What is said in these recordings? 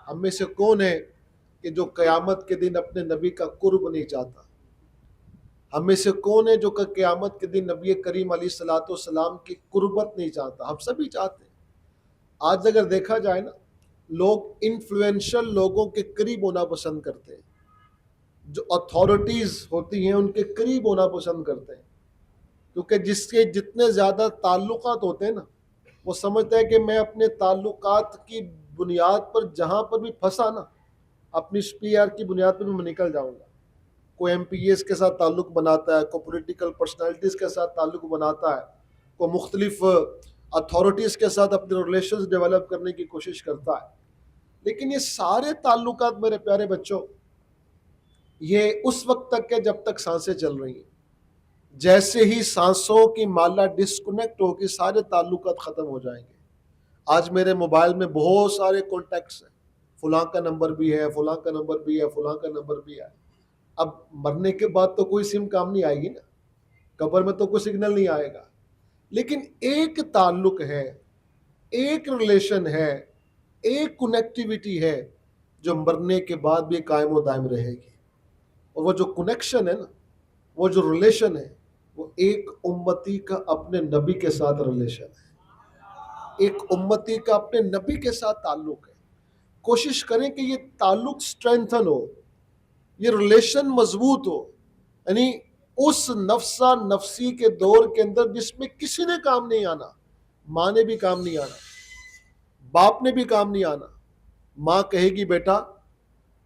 ہم میں سے کون ہے کہ جو قیامت کے دن اپنے نبی کا قرب نہیں چاہتا؟ ہم میں سے کون ہے جو کہ قیامت کے دن نبی کریم علیہ الصلوۃ والسلام کی قربت نہیں چاہتا؟ ہم سبھی چاہتے ہیں۔ آج اگر دیکھا جائے نا، لوگ انفلوئنشل لوگوں کے قریب ہونا پسند کرتے ہیں، جو اتھارٹیز ہوتی ہیں ان کے قریب ہونا پسند کرتے ہیں، کیونکہ جس کے جتنے زیادہ تعلقات ہوتے ہیں نا، وہ سمجھتا ہے کہ میں اپنے تعلقات کی بنیاد پر جہاں پر بھی پھنسا نا، اپنی پی آر کی بنیاد پر بھی میں نکل جاؤں گا۔ کوئی ایم پی ایس کے ساتھ تعلق بناتا ہے، کوئی پولیٹیکل پرسنالٹیز کے ساتھ تعلق بناتا ہے، کوئی مختلف اتھارٹیز کے ساتھ اپنے ریلیشنز ڈیولپ کرنے کی کوشش کرتا ہے۔ لیکن یہ سارے تعلقات میرے پیارے بچوں، یہ اس وقت تک ہے جب تک سانسیں چل رہی ہیں۔ جیسے ہی سانسوں کی مالا ڈسکنیکٹ ہوگی، سارے تعلقات ختم ہو جائیں گے۔ آج میرے موبائل میں بہت سارے کانٹیکٹس ہیں، فلاں کا نمبر بھی ہے، فلاں کا نمبر بھی ہے، فلاں کا نمبر بھی ہے۔ اب مرنے کے بعد تو کوئی سم کام نہیں آئے گی نا، قبر میں تو کوئی سگنل نہیں آئے گا، لیکن ایک تعلق ہے، ایک ریلیشن ہے، ایک کنیکٹیویٹی ہے جو مرنے کے بعد بھی قائم و دائم رہے گی۔ اور وہ جو کنیکشن ہے نا، وہ جو ریلیشن ہے، وہ ایک امتی کا اپنے نبی کے ساتھ ریلیشن ہے، ایک امتی کا اپنے نبی کے ساتھ تعلق ہے۔ کوشش کریں کہ یہ تعلق سٹرینتھن ہو، یہ ریلیشن مضبوط ہو، یعنی اس نفسا نفسی کے دور کے اندر جس میں کسی نے کام نہیں آنا، ماں نے بھی کام نہیں آنا، باپ نے بھی کام نہیں آنا۔ ماں کہے گی بیٹا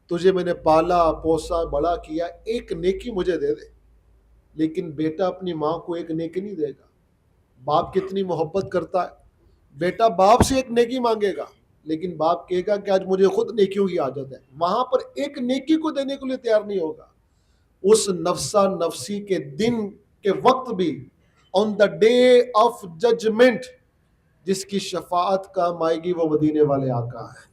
تجھے میں نے پالا پوسا بڑا کیا، ایک نیکی مجھے دے دے، لیکن بیٹا اپنی ماں کو ایک نیکی نہیں دے گا۔ باپ کتنی محبت کرتا ہے، بیٹا باپ سے ایک نیکی مانگے گا، لیکن باپ کہے گا کہ آج مجھے خود نیکیوں کی عادت ہے، وہاں پر ایک نیکی کو دینے کے لیے تیار نہیں ہوگا۔ اس نفسا نفسی کے دن کے وقت بھی، آن دا ڈے آف ججمنٹ، جس کی شفاعت کام آئے گی وہ مدینے والے آقا ہے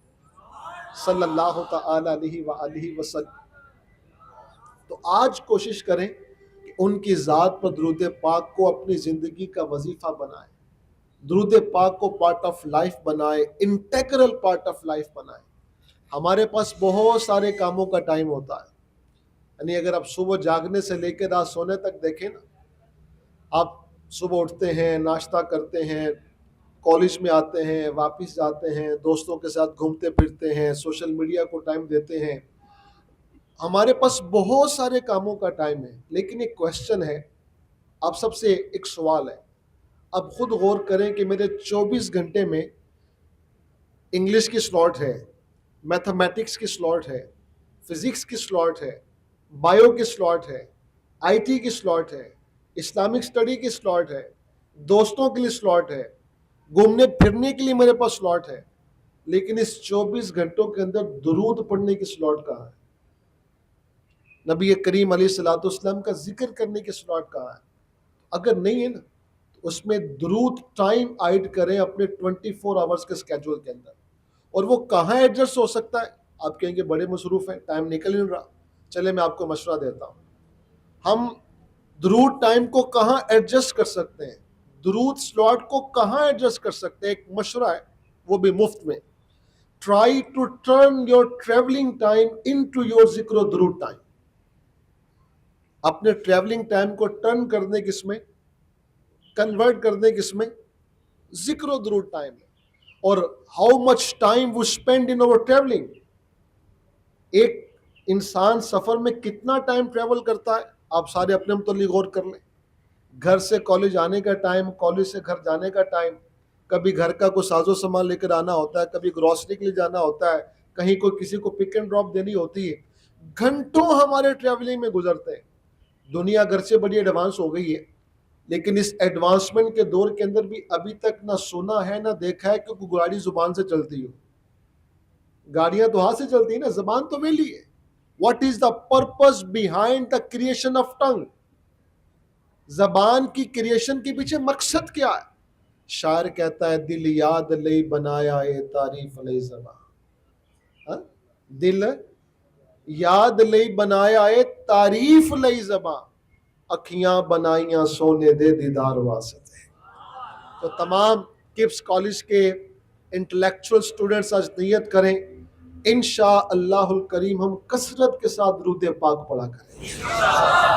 صلی اللہ تعالی علیہ وآلہ وسلم۔ تو آج کوشش کریں کہ ان کی ذات پر درود پاک کو اپنی زندگی کا وظیفہ بنائیں، درود پاک کو پارٹ آف لائف بنائیں، انٹیگرل پارٹ آف لائف بنائیں۔ ہمارے پاس بہت سارے کاموں کا ٹائم ہوتا ہے، یعنی اگر آپ صبح جاگنے سے لے کے رات سونے تک دیکھیں نا، آپ صبح اٹھتے ہیں، ناشتہ کرتے ہیں، کالج میں آتے ہیں، واپس جاتے ہیں، دوستوں کے ساتھ گھومتے پھرتے ہیں، سوشل میڈیا کو ٹائم دیتے ہیں۔ ہمارے پاس بہت سارے کاموں کا ٹائم ہے، لیکن ایک کویسچن ہے، آپ سب سے ایک سوال ہے، اب خود غور کریں کہ میرے 24 گھنٹے میں انگلش کی سلاٹ ہے، میتھمیٹکس کی سلاٹ ہے، فزکس کی سلاٹ ہے، بایو کی سلاٹ ہے، آئی ٹی کی سلاٹ ہے، اسلامک اسٹڈی کی سلاٹ ہے، دوستوں کے لیے سلاٹ ہے، گھومنے پھرنے کے لیے میرے پاس سلاٹ ہے، لیکن اس 24 گھنٹوں کے اندر درود پڑھنے کی سلاٹ کہاں ہے؟ نبی کریم علیہ الصلوۃ والسلام کا ذکر کرنے کی سلاٹ کہاں ہے؟ اگر نہیں ہے نا، تو اس میں درود ٹائم ایڈ کریں اپنے 24 آورز کے اسکیجول کے اندر۔ اور وہ کہاں ایڈجسٹ ہو سکتا ہے؟ آپ کہیں گے بڑے مصروف ہیں، ٹائم نکل نہیں رہا۔ چلے میں آپ کو مشورہ دیتا ہوں، ہم درود ٹائم کو کہاں ایڈجسٹ کر سکتے ہیں، درود سلاٹ کو کہاں ایڈجسٹ کر سکتے ہیں؟ ایک مشورہ ہے، وہ بھی مفت میں۔ Try to turn your travelling time into your ذکر و درود ٹائم۔ اپنے ٹریولنگ ٹائم کو ٹرن کر دیں کس میں؟ کنورٹ کر دیں کس میں؟ ذکر و درود ٹائم میں۔ اور how much time we spend in our travelling, ایک انسان سفر میں کتنا ٹائم ٹریول کرتا ہے؟ آپ سارے اپنے متعلق غور کر لیں۔ گھر سے کالج آنے کا ٹائم، کالج سے گھر جانے کا ٹائم، کبھی گھر کا کوئی ساز و سامان لے کر آنا ہوتا ہے، کبھی گروسری کے لیے جانا ہوتا ہے، کہیں کوئی کسی کو پک اینڈ ڈراپ دینی ہوتی ہے، گھنٹوں ہمارے ٹریولنگ میں گزرتے ہیں۔ دنیا گھر سے بڑی ایڈوانس ہو گئی ہے، لیکن اس ایڈوانسمنٹ کے دور کے اندر بھی ابھی تک نہ سنا ہے نہ دیکھا ہے کہ کوئی گاڑی زبان سے چلتی ہو۔ گاڑیاں تو ہاتھ سے چلتی ہیں نا، زبان تو ویلی ہے۔ What is the purpose behind the creation of tongue? زبان کی کریشن کے پیچھے مقصد کیا ہے؟ شاعر کہتا ہے دل یاد لئی بنایا اے تعریف لئی زبان، دل یاد لئی بنایا اے تعریف لئی زبان، اکھیاں بنائیاں سونے دے دیدار واسطے۔ تو تمام کپس کالج کے انٹلیکچوئل سٹوڈنٹس آج نیت کریں انشاء اللہ الکریم ہم کثرت کے ساتھ درود پاک پڑھا کریں.